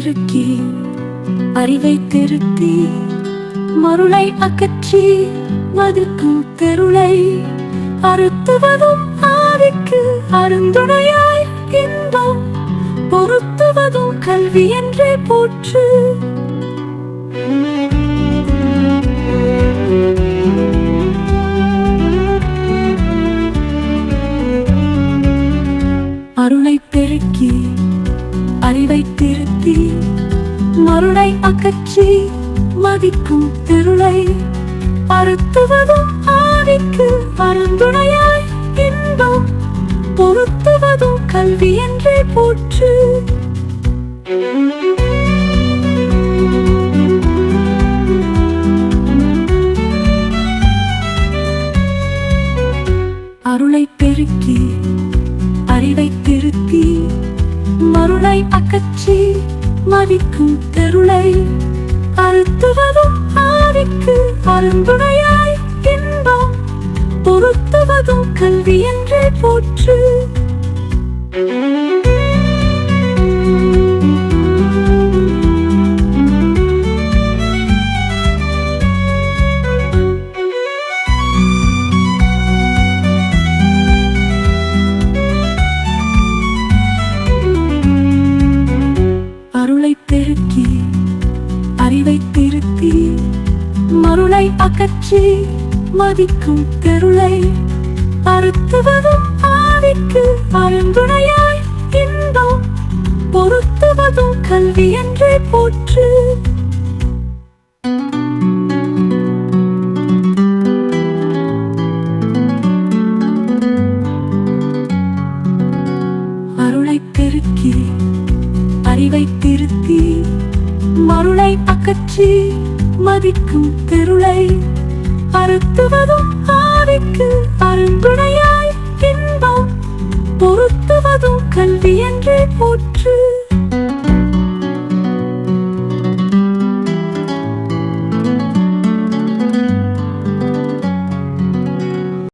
பெருக்கி அறிவை திருத்தி மருளை அகற்றி மதிக்கும் தெருளை அறுத்துவதும் ஆவிக்கு அருந்துணையாய் இன்பம் பொருத்துவதும் கல்வி என்றே போற்று. அருளை பெருக்கி அறிவை திருத்தி மருளை அகற்றி மதிக்கும் தெருளை அறுத்துவதும் ஆவிக்கு அருந்துணையாய் இன்பம் பொருத்துவதும் கல்வி என்றே போற்று. அருளை பெருக்கி அறிவை திருத்தி மருளை அகற்றி மதிக்கும் தெருளை அறுத்துவதும் ஆவிக்கு அருந்துணையாய் இன்பம் பொருத்துவதும் கல்வி என்றே போற்று. அருளை பெருக்கி அறிவை திருத்தி மருளை அகற்றி மதிக்கும் தெருளை அறுத்துவதும் ஆவிக்கு அருந்துணையாய் இன்பம் பொருத்துவதும் கல்வி என்றே போற்று. அருளை பெருக்கி அறிவை திருத்தி மருளை அகற்றி மதிக்கும் தெருளை அறுத்துவதும் ஆவிக்கு அருந்துணையாய் இன்பம்